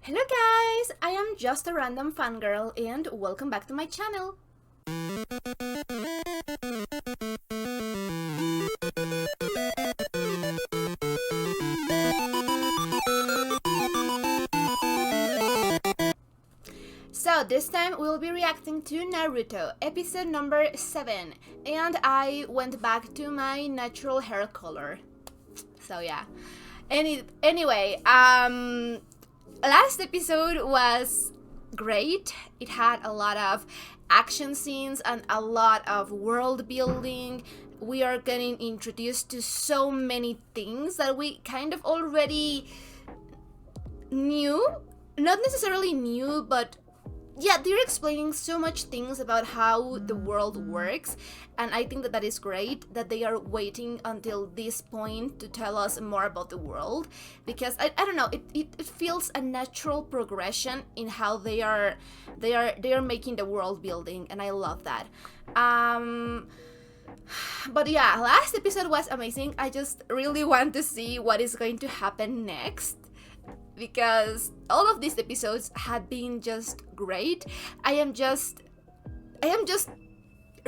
Hello guys, I am just a random fangirl and welcome back to my channel. So this time we'll be reacting to Naruto, episode number 7, and I went back to my natural hair color. So yeah. Anyway, last episode was great. It had a lot of action scenes and a lot of world building. We are getting introduced to so many things that we kind of already knew. Not necessarily knew, but yeah, they're explaining so much things about how the world works, and I think that that is great that they are waiting until this point to tell us more about the world, because I don't know, it feels a natural progression in how they are making the world building, and I love that. But yeah, last episode was amazing. I just really want to see what is going to happen next, because all of these episodes had been just great. I am just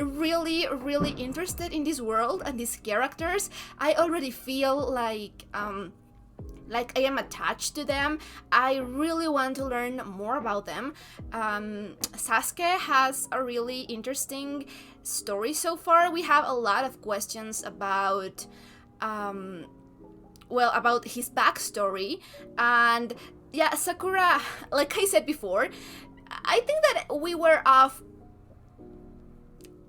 really interested in this world and these characters. I already feel like I am attached to them. I really want to learn more about them. Sasuke has a really interesting story so far. We have a lot of questions about about his backstory, and yeah, Sakura, like I said before, I think that we were off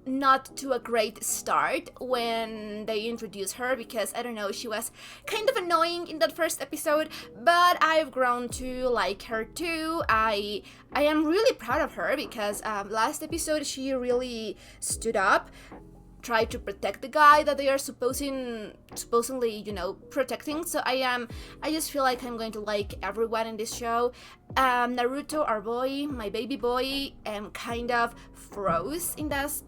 not to a great start when they introduced her, because I don't know, she was kind of annoying in that first episode, but I've grown to like her too. I am really proud of her because last episode she really stood up, try to protect the guy that they are supposedly, protecting. So I just feel like I'm going to like everyone in this show. Naruto, our boy, my baby boy, kind of froze in that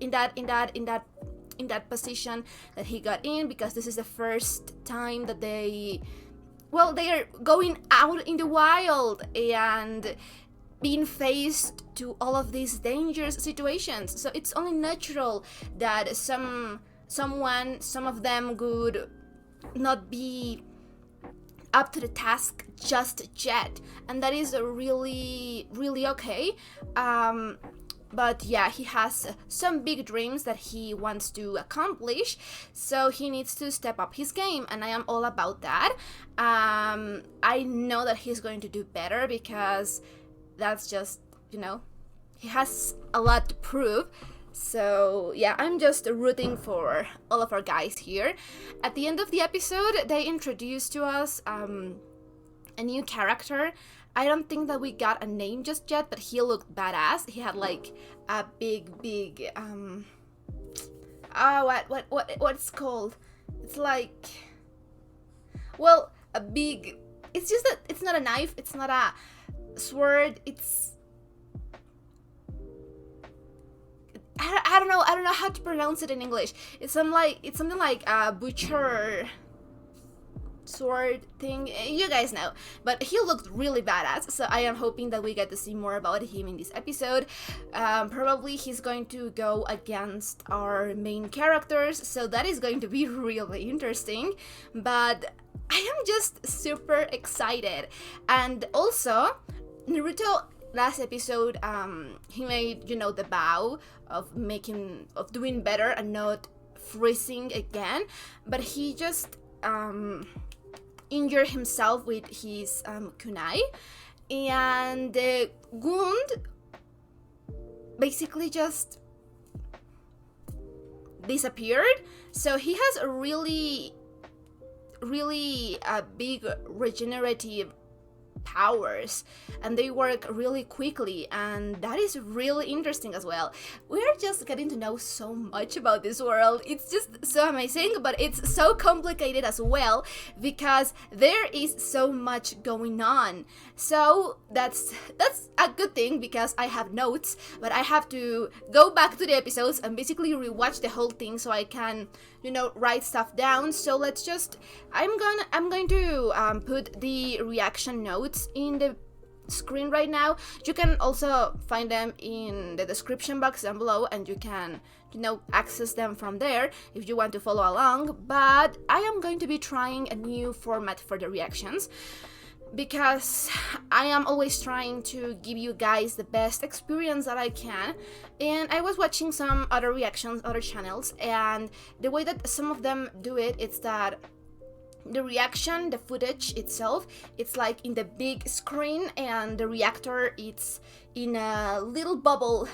position that he got in, because this is the first time that they are going out in the wild and being faced to all of these dangerous situations. So it's only natural that some of them would not be up to the task just yet, and that is really okay. But yeah, he has some big dreams that he wants to accomplish, so he needs to step up his game, and I am all about that. I know that he's going to do better, because that's just, he has a lot to prove. So yeah, I'm just rooting for all of our guys here. At the end of the episode, they introduced to us a new character. I don't think that we got a name just yet, but he looked badass. He had like a big what's called? It's like, a big, it's just that it's not a knife, it's not a sword, I don't know how to pronounce it in English. It's something like a butcher sword thing, you guys know, but he looked really badass, so I am hoping that we get to see more about him in this episode. Probably he's going to go against our main characters, so that is going to be really interesting, but I am just super excited. And also, Naruto last episode, he made, the vow of doing better and not freezing again, but he just injured himself with his kunai, and the wound basically just disappeared. So he has a really big regenerative powers, and they work really quickly, and that is really interesting as well. We're just getting to know so much about this world. It's just so amazing, but it's so complicated as well, because there is so much going on. So that's a good thing, because I have notes, but I have to go back to the episodes and basically rewatch the whole thing so I can, write stuff down. So let's just, I'm going to put the reaction notes in the screen right now. You can also find them in the description box down below, and you can, access them from there if you want to follow along. But I am going to be trying a new format for the reactions, because I am always trying to give you guys the best experience that I can. And I was watching some other reactions, other channels, and the way that some of them do it, it's that the reaction, the footage itself, it's like in the big screen, and the reactor, it's in a little bubble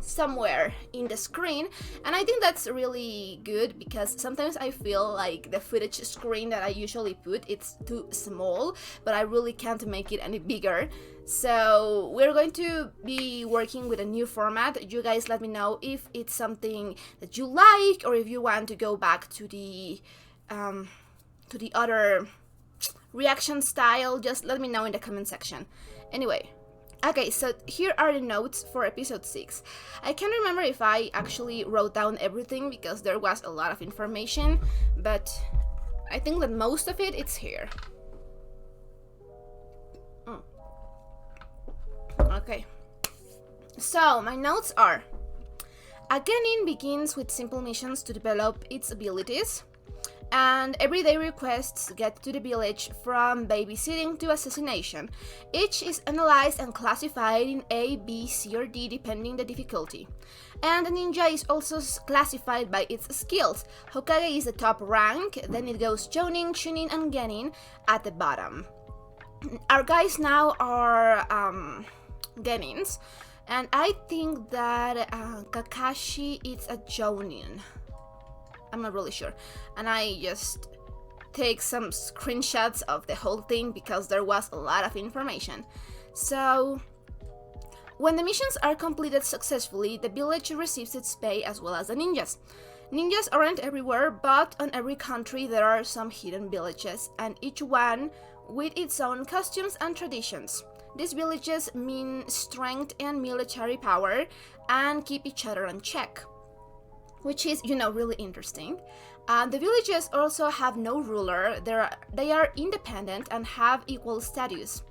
somewhere in the screen. And I think that's really good, because sometimes I feel like the footage screen that I usually put, it's too small, but I really can't make it any bigger. So we're going to be working with a new format. You guys let me know if it's something that you like, or if you want to go back to the other reaction style. Just let me know in the comment section. Anyway, okay, so here are the notes for episode 6. I can't remember if I actually wrote down everything, because there was a lot of information, but I think that most of it, it's here. Okay, so my notes are: a genin begins with simple missions to develop its abilities, and everyday requests get to the village, from babysitting to assassination. Each is analyzed and classified in A, B, C, or D depending the difficulty. And a ninja is also classified by its skills. Hokage is the top rank, then it goes Jonin, Chunin, and Genin at the bottom. Our guys now are Genins, and I think that Kakashi is a Jonin. I'm not really sure, and I just take some screenshots of the whole thing because there was a lot of information. So when the missions are completed successfully, the village receives its pay, as well as the ninjas. Ninjas aren't everywhere, but on every country there are some hidden villages, and each one with its own costumes and traditions. These villages mean strength and military power, and keep each other in check, which is, really interesting. The villages also have no ruler. They are independent and have equal status.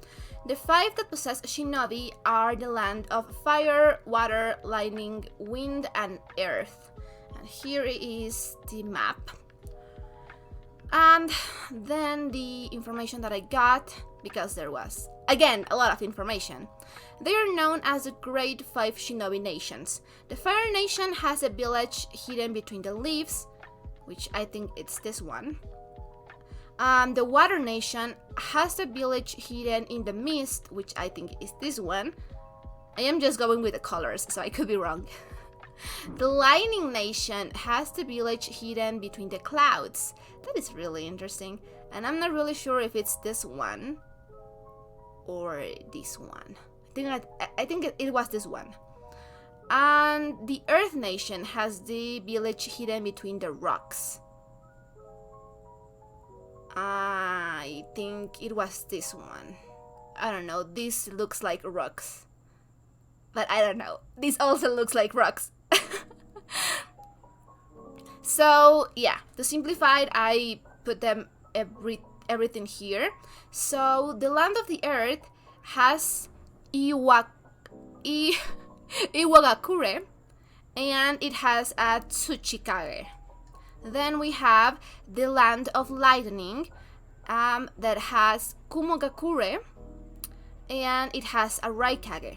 The 5 that possess shinobi are the land of fire, water, lightning, wind, and earth. And here is the map. And then the information that I got, because there was, again, a lot of information. They are known as the Great 5 Shinobi Nations. The Fire Nation has a village hidden between the leaves, which I think it's this one. The Water Nation has a village hidden in the mist, which I think is this one. I am just going with the colors, so I could be wrong. The Lightning Nation has the village hidden between the clouds. That is really interesting, and I'm not really sure if it's this one or this one. I think it was this one. And the Earth Nation has the village hidden between the rocks. I think it was this one. I don't know, this looks like rocks, but I don't know, this also looks like rocks. So yeah, to simplify it, I put them everything here. So the land of the earth has Iwagakure, and it has a Tsuchikage. Then we have the land of lightning, that has Kumogakure, and it has a Raikage.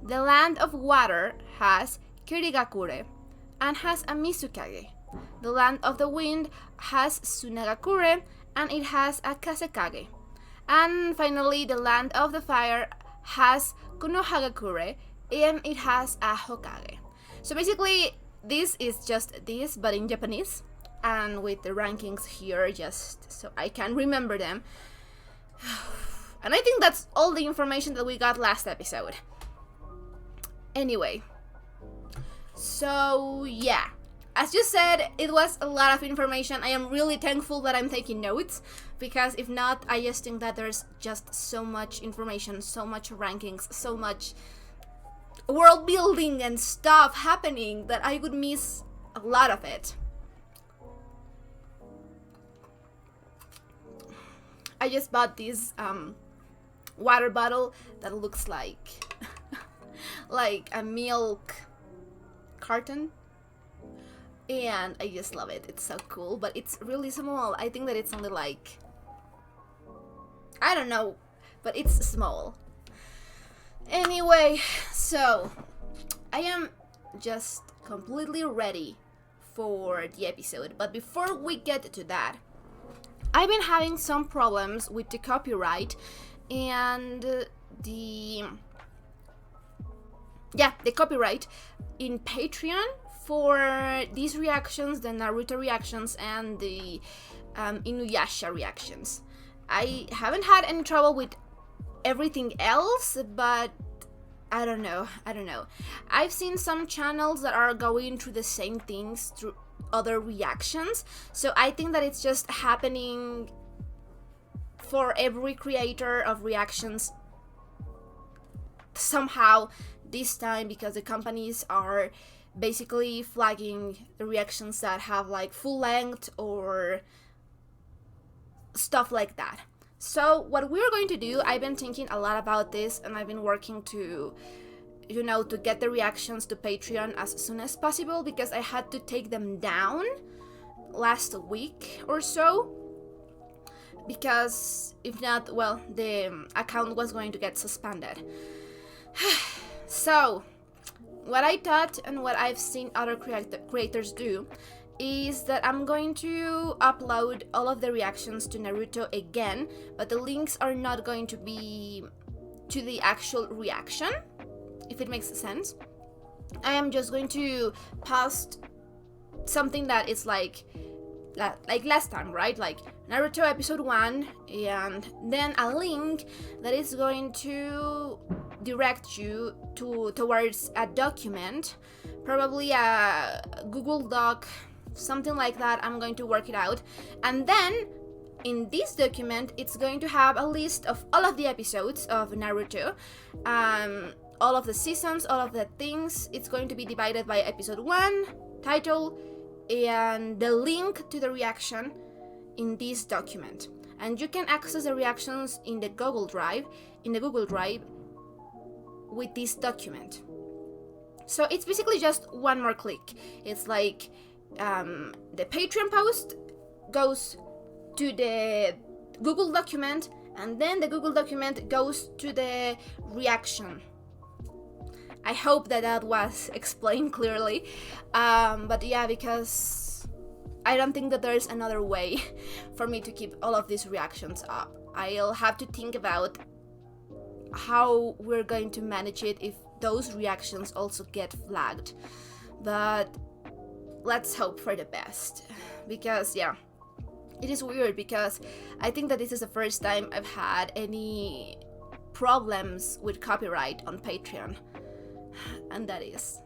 The land of water has Kirigakure and has a Mizukage. The land of the wind has Tsunagakure, and it has a Kasekage. And finally, the land of the fire has Konohagakure, and it has a Hokage. So basically, this is just this, but in Japanese, and with the rankings here, just so I can remember them. And I think that's all the information that we got last episode. Anyway, so yeah, as you said, it was a lot of information. I am really thankful that I'm taking notes, because if not, I just think that there's just so much information, so much rankings, so much world building and stuff happening that I would miss a lot of it. I just bought this water bottle that looks like like a milk carton, and I just love it. It's so cool, but it's really small. I think that it's only like, I don't know, but it's small. Anyway, so I am just completely ready for the episode, but before we get to that, I've been having some problems with the copyright and the copyright in Patreon for these reactions, the Naruto reactions and the Inuyasha reactions. I haven't had any trouble with everything else, but I don't know. I've seen some channels that are going through the same things through other reactions, so I think that it's just happening for every creator of reactions somehow this time, because the companies are basically flagging the reactions that have like full length or stuff like that. So what we're going to do, I've been thinking a lot about this, and I've been working to get the reactions to Patreon as soon as possible, because I had to take them down last week or so, because if not, well, the account was going to get suspended. So what I thought and what I've seen other creators do is that I'm going to upload all of the reactions to Naruto again, but the links are not going to be to the actual reaction, if it makes sense. I am just going to post something that is like last time, right? Like Naruto episode 1, and then a link that is going to direct you towards a document, probably a Google Doc, something like that. I'm going to work it out, and then in this document it's going to have a list of all of the episodes of Naruto, all of the seasons, all of the things. It's going to be divided by episode 1, title, and the link to the reaction in this document. And you can access the reactions in the Google Drive with this document. So it's basically just one more click. It's like the Patreon post goes to the Google document, and then the Google document goes to the reaction. I hope that was explained clearly, but yeah, because I don't think that there's another way for me to keep all of these reactions up. I'll have to think about how we're going to manage it if those reactions also get flagged, but let's hope for the best, because yeah, it is weird, because I think that this is the first time I've had any problems with copyright on Patreon, and that is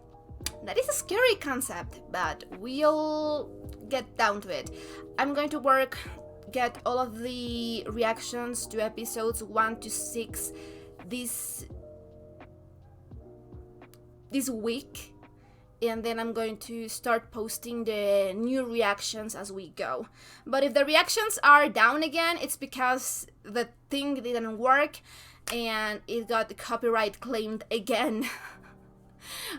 a scary concept, but we'll get down to it. I'm going to get all of the reactions to episodes 1 to 6 this week, and then I'm going to start posting the new reactions as we go. But if the reactions are down again, it's because the thing didn't work and it got copyright claimed again.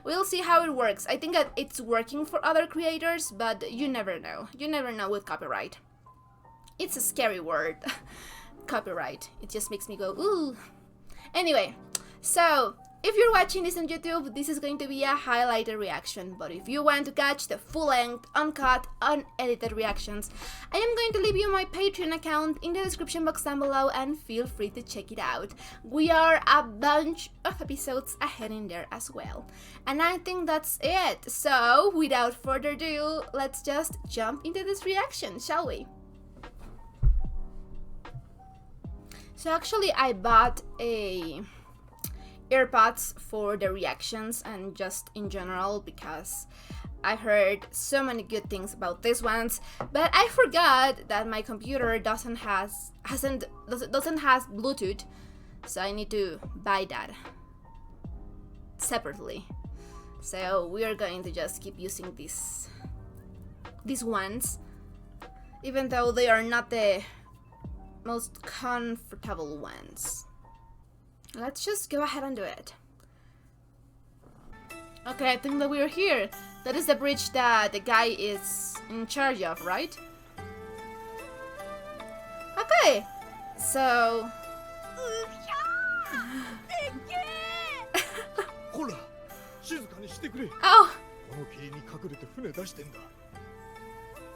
We'll see how it works. I think that it's working for other creators, but you never know. You never know with copyright. It's a scary word. Copyright. It just makes me go, ooh. Anyway, so if you're watching this on YouTube, this is going to be a highlighted reaction, but if you want to catch the full-length, uncut, unedited reactions, I am going to leave you my Patreon account in the description box down below, and feel free to check it out. We are a bunch of episodes ahead in there as well. And I think that's it. So, without further ado, let's just jump into this reaction, shall we? So actually I bought AirPods for the reactions and just in general, because I heard so many good things about these ones, but I forgot that my computer doesn't have Bluetooth, so I need to buy that separately. So we are going to just keep using these ones, even though they are not the most comfortable ones. Let's just go ahead and do it. Okay, I think that we're here. That is the bridge that the guy is in charge of, right? Okay, so... ほら、静かにしてくれ。 Oh! この霧に隠れて船出してんだ。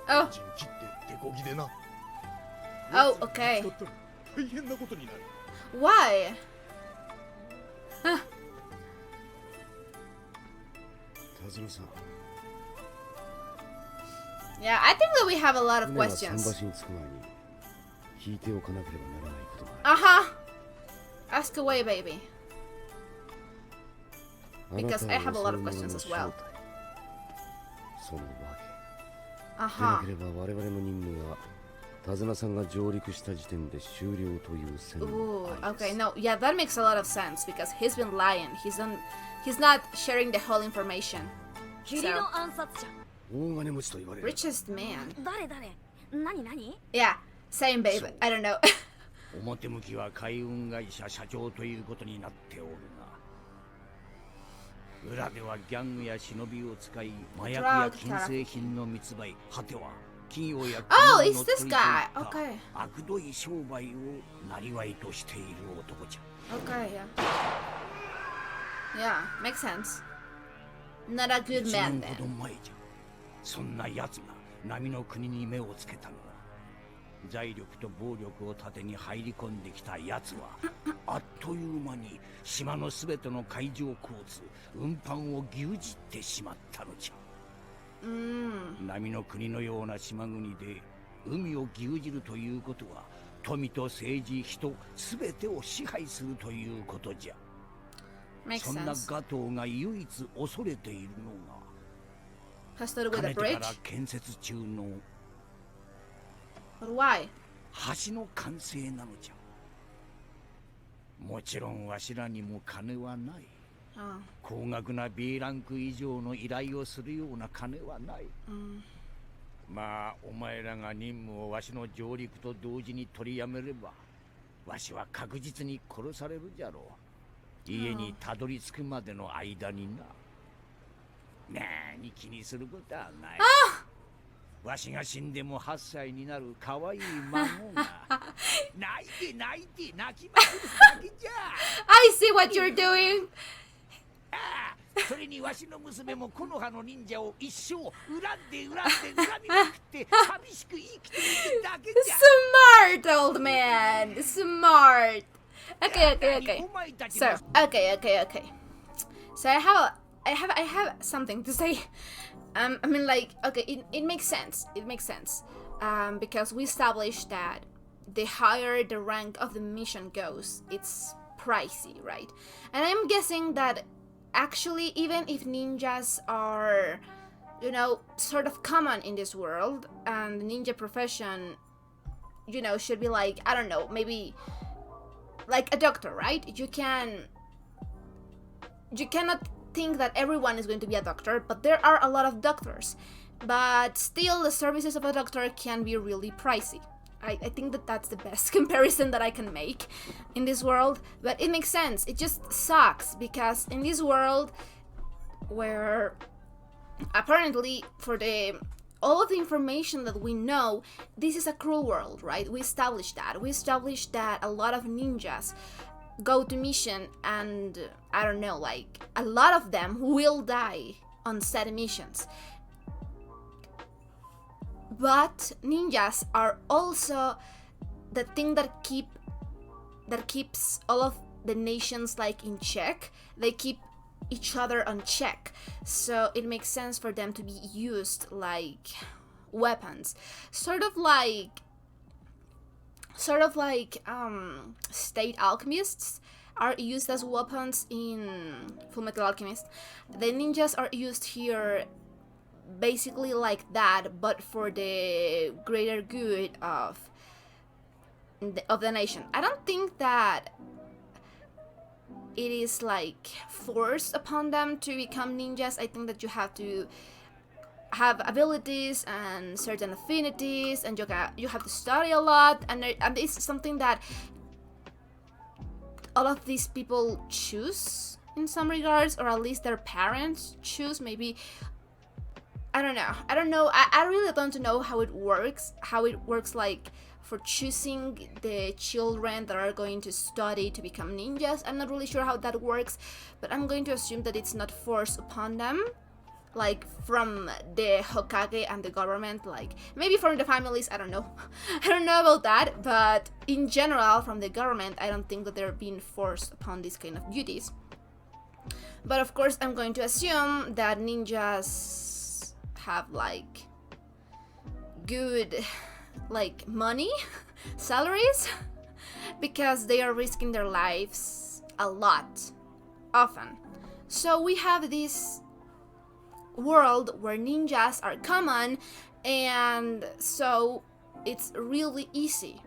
Oh! 人切って手こぎでな。 Oh, okay. 使ったら大変なことになる。 Why? Huh. 田島さん。 Yeah, I think that we have a lot of 船は questions. 桟橋に着く前に引いておかなければならないことがある。 Uh-huh. Ask away, baby. あな Because た I を have a 襲 lot う of 者の questions as 正 well. 体、その訳。で Uh-huh. なければ我々の任務は手綱さんが上陸した時点で終了という線 Ooh, があります。 okay, no, yeah, that makes a lot of sense because he's been lying. He's not sharing the whole information. 霧の暗殺者。大金持ちと言われる。 Richest man. 誰何 Yeah, same, babe. I don't know. 表向きは海運会社社長ということになっておるが、裏ではギャングや忍びを使い麻薬や金製品の密売、果ては企業や Oh, 国 it's の this 取り guy. といった Okay. 悪どい商売をなりわいとしている男じゃ。 Okay, yeah. Yeah, makes sense. Not a good 1 man 年ほど then. 前じゃ、そんな奴が波の国に目をつけたのは、財力と暴力を盾に入り込んできた奴はあっという間に島のすべての海上交通運搬を牛耳ってしまったのじゃ。 波の国のような島国で海を牛耳るということは富と政治人すべてを支配するということじゃ。 Makes そんな sense. ガトーが唯一恐れているのが Has to do with か the ねてか bridge? ら建設中の But why? 橋の完成なのじゃ。もちろんわしらにも金はない。 Oh. 高額な B ランク以上の依頼をするような金はない。まあお前らが任務をわしの上陸と同時に取りやめれば、わしは確実に殺されるじゃろう。家にたどり着くまでの間にな。なに気にすることはない。わしが死んでも8歳になる可愛い孫が泣いて泣いて泣きまくるだけじゃ。 I see what you're doing. ああ、それにわしの娘も木の葉の忍者を一生恨んで恨みまくって寂しく生きているだけじゃ。 Smart, old man. Smart. Okay. So, okay. So I have something to say. I mean, like, okay, it makes sense. It makes sense. Because we established that the higher the rank of the mission goes, it's pricey, right? And I'm guessing that actually, even if ninjas are, you know, sort of common in this world, and the ninja profession, you know, should be like, I don't know, maybe like a doctor, right? You cannot think that everyone is going to be a doctor, but there are a lot of doctors. But still, the services of a doctor can be really pricey. I think that that's the best comparison that I can make in this world, but it makes sense. It just sucks because in this world where apparently for all of the information that we know, this is a cruel world, right? We established that a lot of ninjas go to mission and I don't know, like a lot of them will die on said missions. But ninjas are also the thing that keeps all of the nations like in check. They keep each other on check, so it makes sense for them to be used like weapons, sort of like state alchemists are used as weapons in Fullmetal Alchemist. The ninjas are used here basically like that, but for the greater good of the nation. I don't think that it is like forced upon them to become ninjas. I think that you have to have abilities and certain affinities, and you have to study a lot, and it's something that all of these people choose in some regards, or at least their parents choose. Maybe, I don't know. I really don't know how it works. Like for choosing the children that are going to study to become ninjas. I'm not really sure how that works, but I'm going to assume that it's not forced upon them, like from the Hokage and the government, like maybe from the families, I don't know. I don't know about that, but in general from the government, I don't think that they're being forced upon these kind of duties. But of course, I'm going to assume that ninjas have like good like money, salaries, because they are risking their lives a lot, often. So we have this world where ninjas are common, and so it's really easy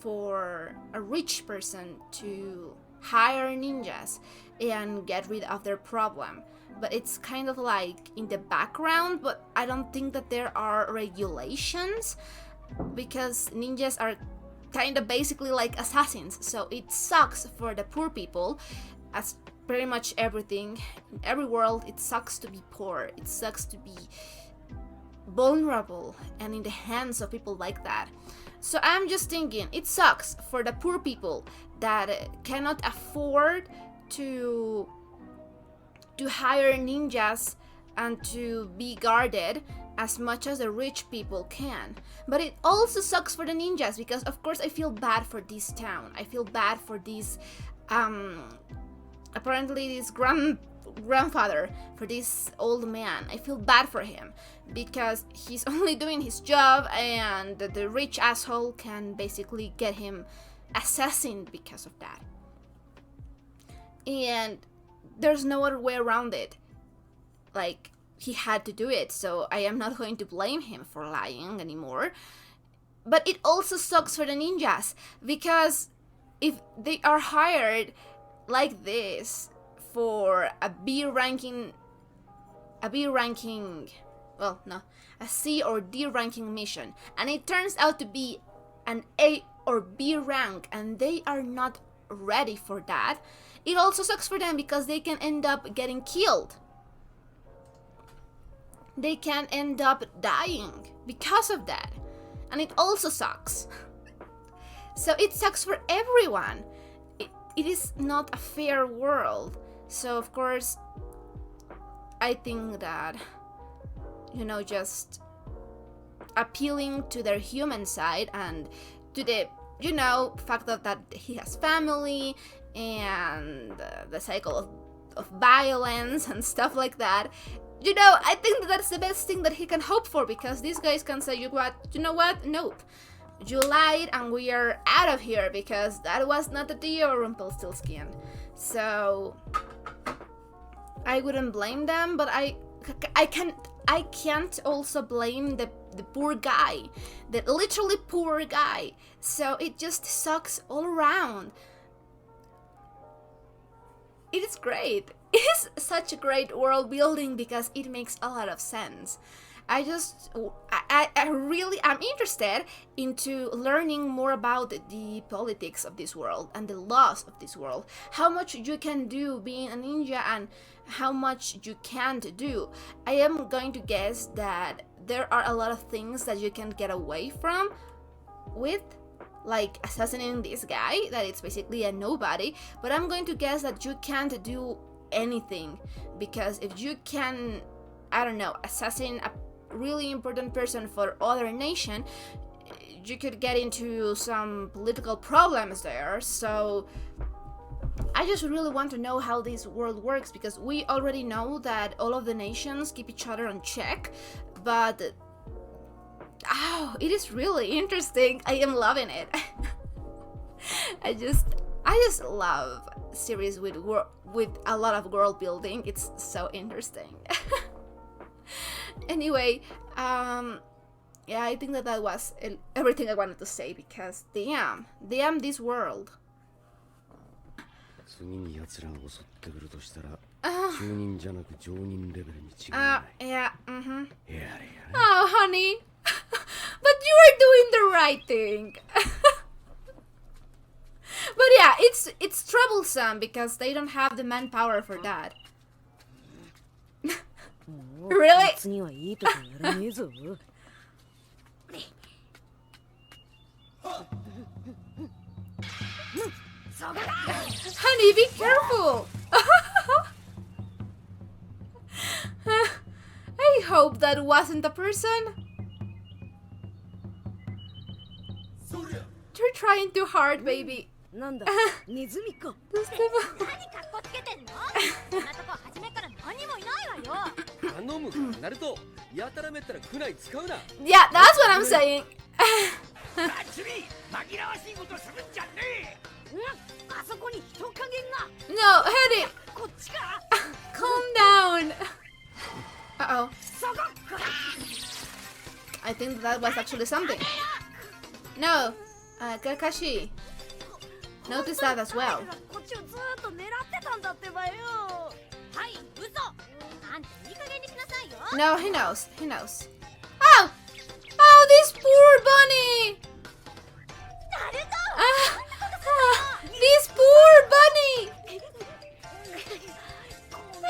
for a rich person to hire ninjas and get rid of their problem. But it's kind of like in the background, but I don't think that there are regulations, because ninjas are kind of basically like assassins. So it sucks for the poor people, as pretty much everything in every world. It sucks to be poor, it sucks to be vulnerable and in the hands of people like that. So I'm just thinking, it sucks for the poor people that cannot afford to hire ninjas and to be guarded as much as the rich people can. But it also sucks for the ninjas, because of course I feel bad for this town. I feel bad for this apparently this grandfather, for this old man. I feel bad for him because he's only doing his job, and the rich asshole can basically get him assassinated because of that. And there's no other way around it. Like, he had to do it, so I am not going to blame him for lying anymore. But it also sucks for the ninjas, because if they are hired like this for a C or D ranking mission, and it turns out to be an A or B rank, and they are not ready for that, it also sucks for them, because they can end up getting killed. They can end up dying because of that, and it also sucks. So it sucks for everyone. It is not a fair world. So of course, I think that, just appealing to their human side and to the, fact that he has family and the cycle of violence and stuff like that. I think that that's the best thing that he can hope for, because these guys can say, you know what? Nope. You lied and we are out of here, because that was not the deal, Rumpelstiltskin. So I wouldn't blame them, but I can't also blame the poor guy, the literally poor guy. So it just sucks all around. It is great. It is such a great world building, because it makes a lot of sense. I really am interested into learning more about the politics of this world and the laws of this world. How much you can do being a ninja and how much you can't do. I am going to guess that there are a lot of things that you can get away from with, like assassinating this guy, that it's basically a nobody. But I'm going to guess that you can't do anything, because if you can, assassinate a really important person for other nation, you could get into some political problems there. So I just really want to know how this world works, because we already know that all of the nations keep each other on check, but it is really interesting. I am loving it. I just love series with a lot of world building. It's so interesting. Anyway, I think that was everything I wanted to say, because damn this world. 次に奴らが襲ってくるとしたら中人じゃなく常人レベルに違いない。Yeah,やれやれ。 Oh, honey. But you are doing the right thing. But yeah, it it's troublesome because they don't have the manpower for that. Really? 次はいいとこやらねえぞ。 Honey, be careful! I hope that wasn't a person. You're trying too hard, baby. なんだ、ネズミか。 Those people- 何かっこつけてんの？こんなとこ初めから何もいないわよ。頼むからナルト、やたらめったら苦内使うな。 Yeah, that's what I'm saying. バッチリ紛らわしいことするんじゃねえ。あそこに人影が。 No, Hetty, こっちか。 calm down. Uh-oh. そこか。 I think that was actually something. No, Kakashi. Notice that as well. こっちをずーっと狙ってたんだってばよ。はい、嘘。あんたいい加減にしなさいよ。 No, he knows. He knows. Oh! Oh, this poor bunny! ナルト。 This poor bunny! No!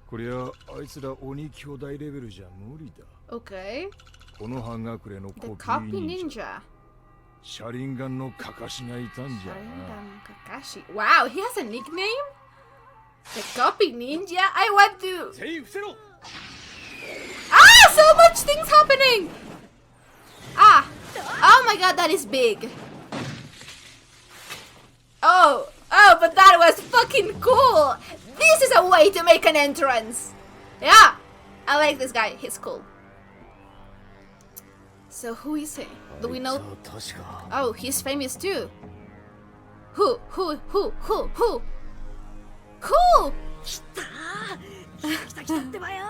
こりゃあいつら鬼兄弟レベルじゃ無理だ。 Okay. この半隠れの The コピ copy ー忍者 ninja. シャリンガンのカカシがいたんじゃな。 Sharingan Kakashi. Wow, he has a nickname? The copy ninja? I want to. 全員伏せろ。 Ah, so much things happening! Ah! Oh my god, that is big. Oh, but that was fucking cool! This is a way to make an entrance! Yeah! I like this guy, he's cool. So who is he? Do we know? 確か Oh, he's famous too. Who? Who? Who? 来た来たってばよ。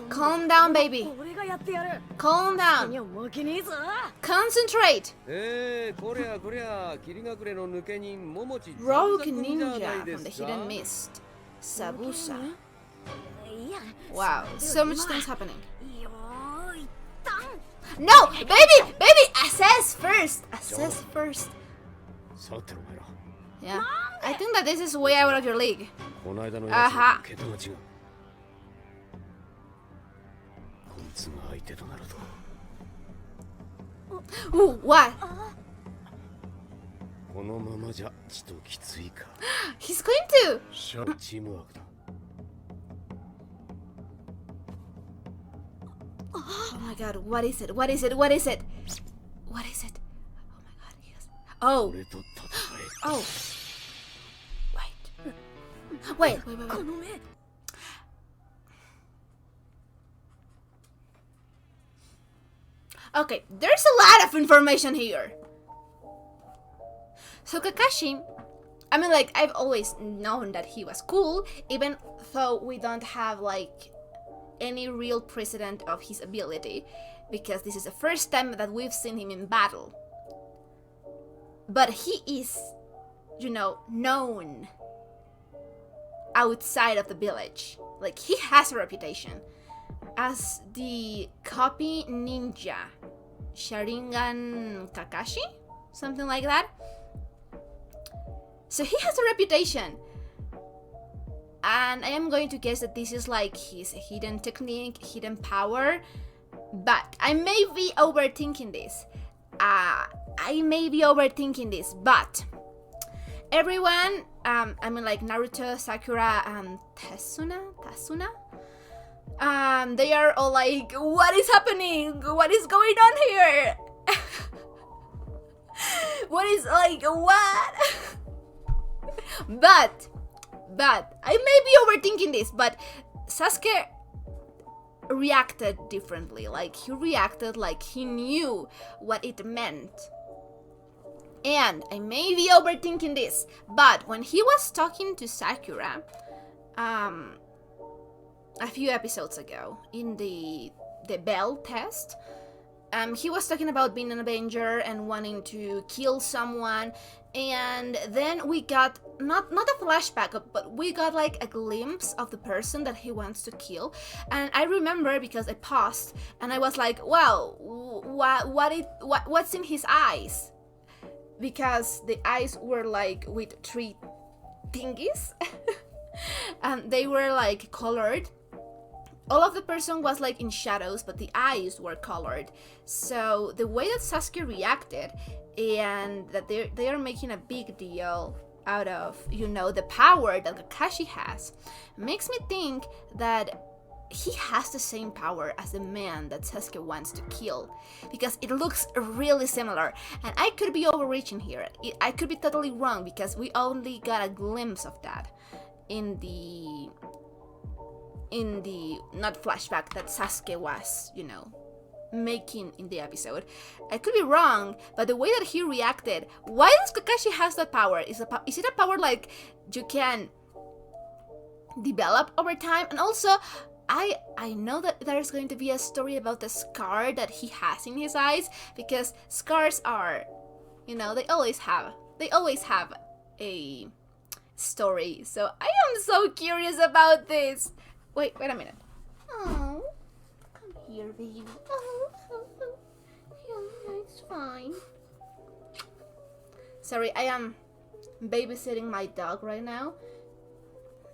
Calm down, baby. 俺がやってやる。 Calm に down. は負けねえぞ。 Concentrate. こりゃこりゃ霧隠れの抜け人桃地 Rogue 残念じゃ ninja ないで from the すか hidden mist. Sabusa. いや。 Wow, so much things happening. よーい、一旦。 No, baby, assess first. Assess first. さてお前ら Yeah, I think that this is way out of your league. この間のあはやつと桁が違う。こいつが相手となると Ooh, what? このままじゃちときついか。 He's going to. シャチームワークだ。 Oh my god, what is it? What is it? What is it? What is it? Oh my god, yes. Oh, 俺と戦え。 oh. Wait. この目。 Okay, there's a lot of information here. So Kakashi, I mean, like, I've always known that he was cool, even though we don't have, like, any real precedent of his ability, because this is the first time that we've seen him in battle. But he is, you know, known outside of the village. Like, he has a reputation as the copy ninja Sharingan Kakashi, something like that. So he has a reputation, and I am going to guess that this is like his hidden technique, hidden power, but I may be overthinking this. But everyone, I mean, like Naruto, Sakura, and Tasuna, they are all like, what is happening? What is going on here? What is, like, what? But I may be overthinking this, but Sasuke reacted differently. Like, he reacted like he knew what it meant. And I may be overthinking this, but when he was talking to Sakura, a few episodes ago in the Bell test, he was talking about being an Avenger and wanting to kill someone, and then we got not a flashback, but we got like a glimpse of the person that he wants to kill. And I remember because I paused and I was like, wow, what's in his eyes? because the eyes were like with three thingies and they were like colored. All of the person was like in shadows, but the eyes were colored. So the way that Sasuke reacted, and that they are making a big deal out of, you know, the power that Kakashi has, makes me think that he has the same power as the man that Sasuke wants to kill, because it looks really similar. And I could be overreaching here. I could be totally wrong, because we only got a glimpse of that in the not flashback that Sasuke was, you know, making in the episode. I could be wrong, but the way that he reacted, why does Kakashi has that power? Is it a power like you can develop over time? And also, I know that there's going to be a story about the scar that he has in his eyes, because scars are, you know, they always have a story. So I am so curious about this. Wait a minute. Oh, come here, baby. Oh, yeah, it's fine. Sorry, I am babysitting my dog right now,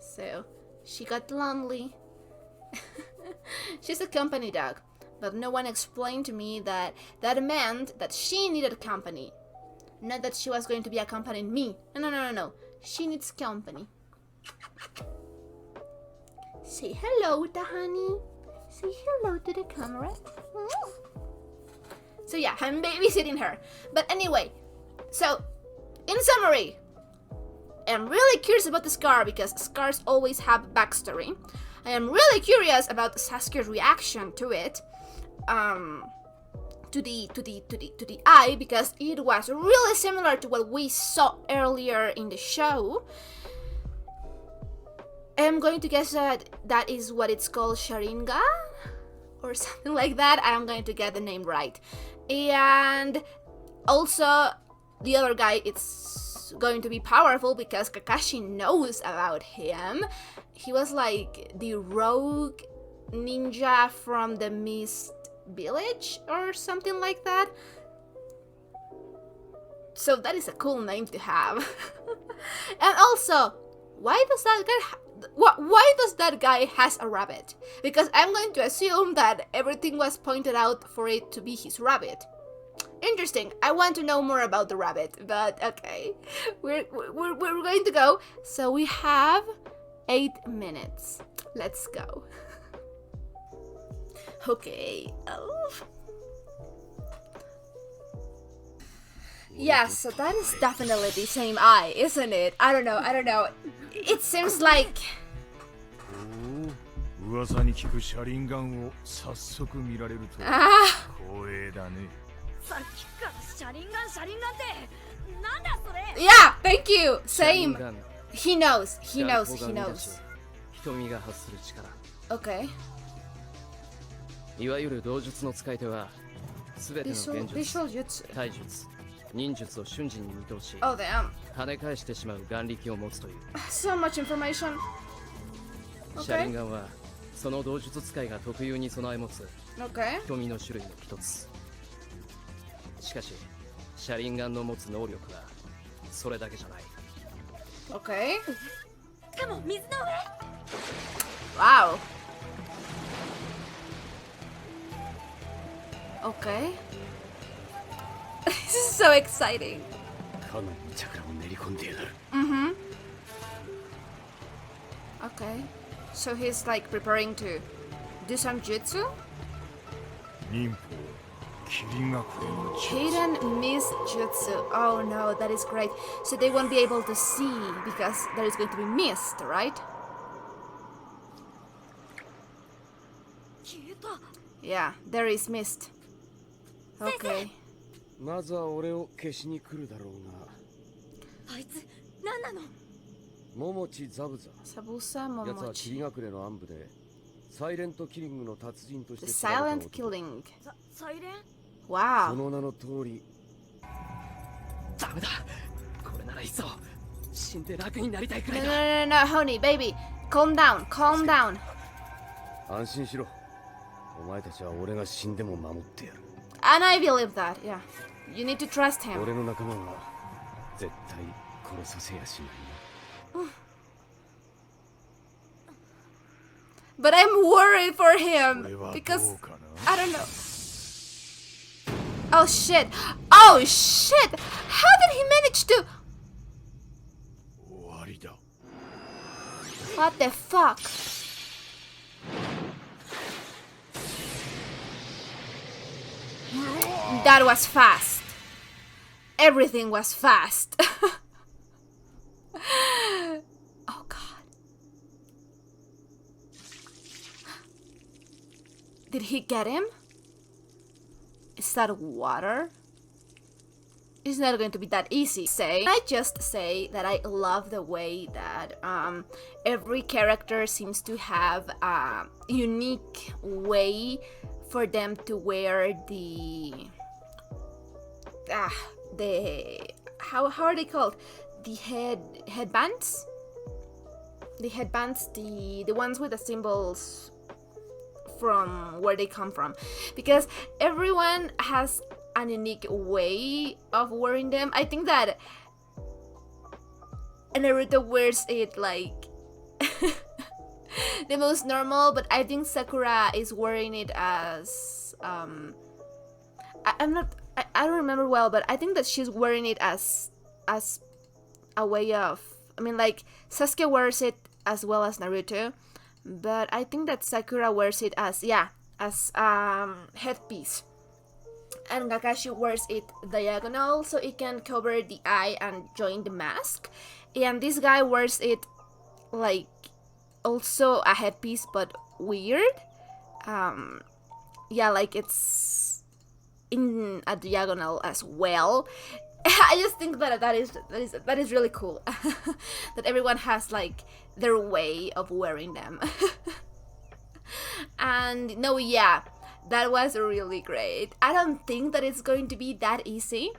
so she got lonely. She's a company dog, but no one explained to me that meant that she needed company, not that she was going to be accompanying me. No. She needs company. Say hello, Tahani. Say hello to the camera. So yeah, I'm babysitting her. But anyway, so in summary, I'm really curious about the scar, because scars always have backstory. I am really curious about Sasuke's reaction to it, to the eye, because it was really similar to what we saw earlier in the show. I'm going to guess that is what it's called, Sharingan or something like that. I'm going to get the name right. And also the other guy, it's going to be powerful because Kakashi knows about him. He was like the rogue ninja from the Mist Village or something like that. So that is a cool name to have. And also, why does that guy has a rabbit? Because I'm going to assume that everything was pointed out for it to be his rabbit. Interesting. I want to know more about the rabbit, but okay. We're going to go. So we have 8 minutes. Let's go. Okay. Oh. Yeah, so that is definitely the same eye, isn't it? I don't know. It seems like... 噂に聞くシャリンガンを早速見られると光栄だね。さっきからシャリンガンってなんだそれ。 Yeah, thank you. Same. He knows. 瞳が発する力。 Okay. いわゆる道術の使い手は全ての幻術、体術、忍術を瞬時に見通し、 Oh damn. 跳ね返してしまう眼力を持つという。 So much information. シャリンガンはその道術使いが特有に備え持つ Okay. 瞳の種類の一つ。しかしシャリンガンの持つ能力はそれだけじゃない。 Okay. しかも水の上。 Wow. Okay. This is so exciting. かなりのチャクラを練り込んでやがる。 Mm-hmm. Okay. So he's like preparing to do some jutsu? 忍法霧隠れの術 Hidden mist jutsu. Oh no, that is great. So they won't be able to see because there is going to be mist, right? 消えた。 Yeah, there is mist. Okay. まずは俺を消しに来るだろうが。あいつ何なの。桃地ザブザ。 Sabusa やつは Momochi. 霧隠れの暗部でサイレントキリングの達人とし The て知られた silent 男。 killing. サイレン。そ Wow. の名の通り。ダメだ。これならいっそ死んで楽になりたいくら No, い no, だ。 no, no, honey, baby. Calm down, calm down. 安心しろ。お前たちは俺が死んでも守ってやる。 And I believe that, yeah. You need to trust him. 俺の仲間は絶対殺させやしないな。 But I'm worried for him これはど because うかな。 I don't know. Oh shit! Oh shit! How did he manage to? 終わりだ。 What the fuck? That was fast. Everything was fast. Oh god. Did he get him? Is that water? It's not going to be that easy. I just say that I love the way that every character seems to have a unique way for them to wear the how are they called? The headbands? The headbands, the ones with the symbols from where they come from, because everyone has an unique way of wearing them. I think that Naruto wears it like the most normal, but I think Sakura is wearing it as I don't remember well, but I think that she's wearing it as a way of, I mean, like Sasuke wears it as well as Naruto, but I think that Sakura wears it as headpiece, and Kakashi wears it diagonal so it can cover the eye and join the mask, and this guy wears it like also a headpiece but weird. Like it's in a diagonal as well. I just think that that is really cool. That everyone has like their way of wearing them. And no, yeah, that was really great. I don't think that it's going to be that easy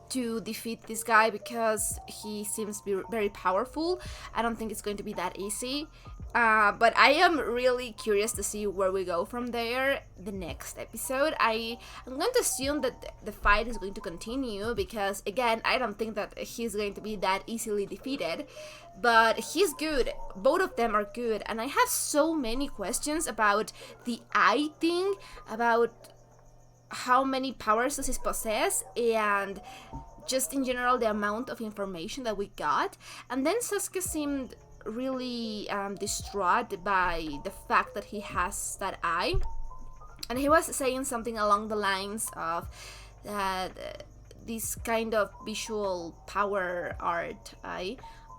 to defeat this guy because he seems very powerful. I don't think it's going to be that easy. But I am really curious to see where we go from there the next episode. I'm going to assume that the fight is going to continue because, again, I don't think that he's going to be that easily defeated. But he's good. Both of them are good. And I have so many questions about the eye thing, about how many powers does he possess, and just in general the amount of information that we got. And then Sasuke seemed really distraught by the fact that he has that eye, and he was saying something along the lines of that this kind of visual power art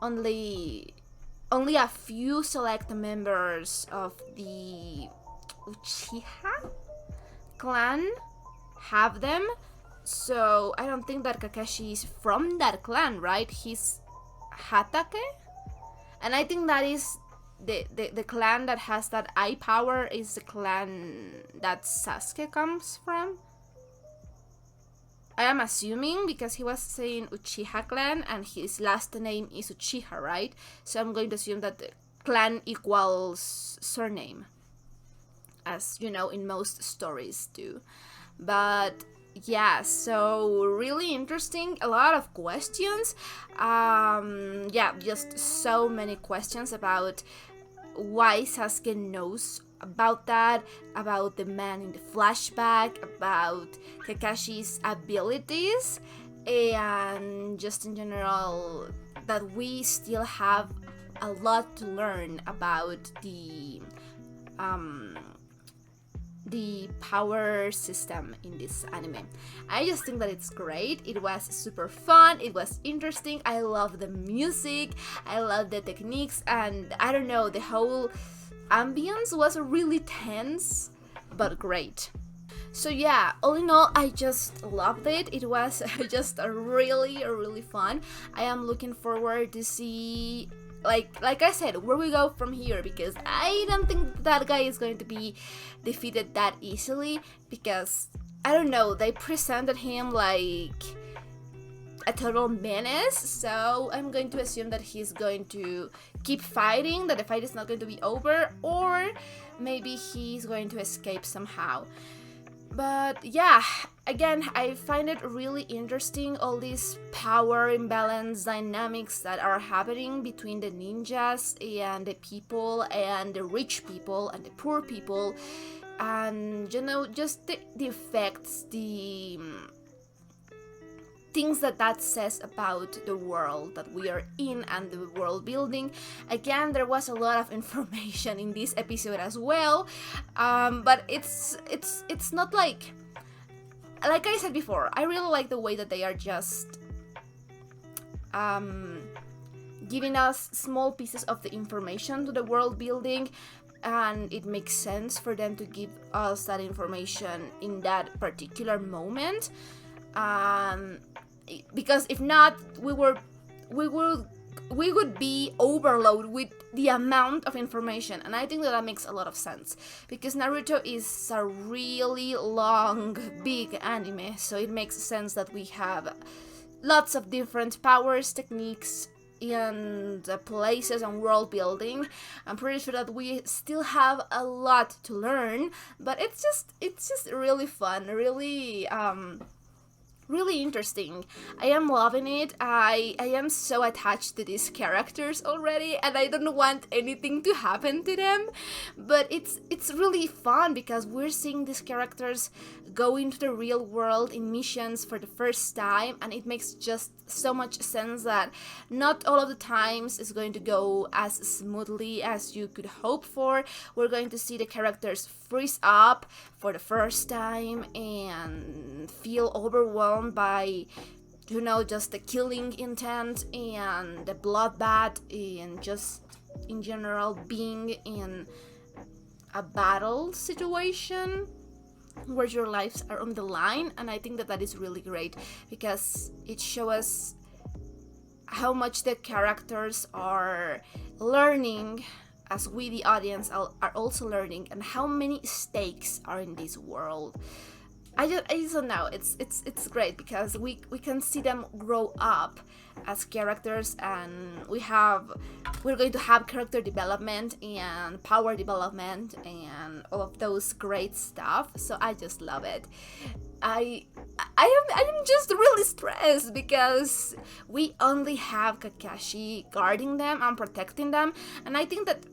only a few select members of the Uchiha clan have them. So I don't think that Kakashi is from that clan, right? He's Hatake, and I think that is the clan that has that eye power is the clan that Sasuke comes from. I am assuming because he was saying Uchiha clan and his last name is Uchiha, right? So I'm going to assume that the clan equals surname, as you know in most stories do. But yeah, so really interesting, a lot of questions. Just so many questions about why Sasuke knows about that, about the man in the flashback, about Kakashi's abilities, and just in general that we still have a lot to learn about the power system in this anime. I just think that it's great. It was super fun. It was interesting. I love the music. I love the techniques, and I don't know, the whole ambience was really tense but great. So yeah, all in all, I just loved it. It was just really fun. I am looking forward to see, like I said, where we go from here, because I don't think that guy is going to be defeated that easily, because I don't know, they presented him like a total menace, so I'm going to assume that he's going to keep fighting, that the fight is not going to be over, or maybe he's going to escape somehow. But yeah, again, I find it really interesting, all these power imbalance dynamics that are happening between the ninjas and the people, and the rich people and the poor people, and you know, just the effects, the things that says about the world that we are in and the world building. Again, there was a lot of information in this episode as well, but it's not like I said before, I really like the way that they are just giving us small pieces of the information to the world building, and it makes sense for them to give us that information in that particular moment. Because if not, we would be overloaded with the amount of information, and I think that makes a lot of sense, because Naruto is a really long, big anime, so it makes sense that we have lots of different powers, techniques, and places and world building. I'm pretty sure that we still have a lot to learn, but it's just really fun, really interesting. I am loving it. I am so attached to these characters already, and I don't want anything to happen to them. But it's really fun because we're seeing these characters go into the real world in missions for the first time, and it makes just so much sense that not all of the times is going to go as smoothly as you could hope for. We're going to see the characters freeze up for the first time and feel overwhelmed by, you know, just the killing intent and the bloodbath, and just in general being in a battle situation where your lives are on the line. And I think that is really great, because it shows us how much the characters are learning, as we the audience are also learning, and how many stakes are in this world. I just don't know, it's great because we can see them grow up as characters, and we're going to have character development and power development and all of those great stuff. So I just love it. I am just really stressed because we only have Kakashi guarding them and protecting them, and I think that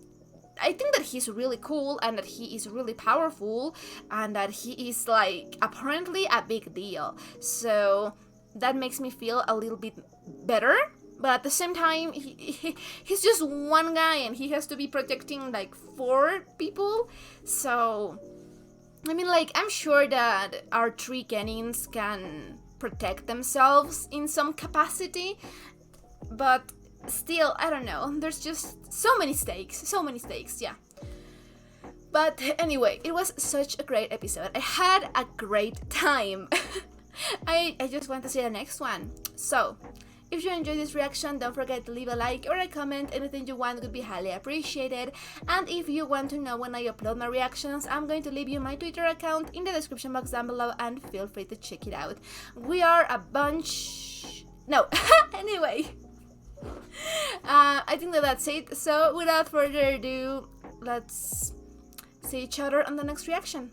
he's really cool, and that he is really powerful, and that he is like apparently a big deal. So that makes me feel a little bit better. But at the same time, he's just one guy, and he has to be protecting like 4 people. So I mean, like, I'm sure that our 3 Genins can protect themselves in some capacity, but still, I don't know, there's just so many stakes, yeah. But anyway, it was such a great episode. I had a great time. I just want to see the next one. So, if you enjoyed this reaction, don't forget to leave a like or a comment. Anything you want would be highly appreciated. And if you want to know when I upload my reactions, I'm going to leave you my Twitter account in the description box down below, and feel free to check it out. We are a bunch... No, anyway. I think that's it. So without further ado, let's see each other on the next reaction.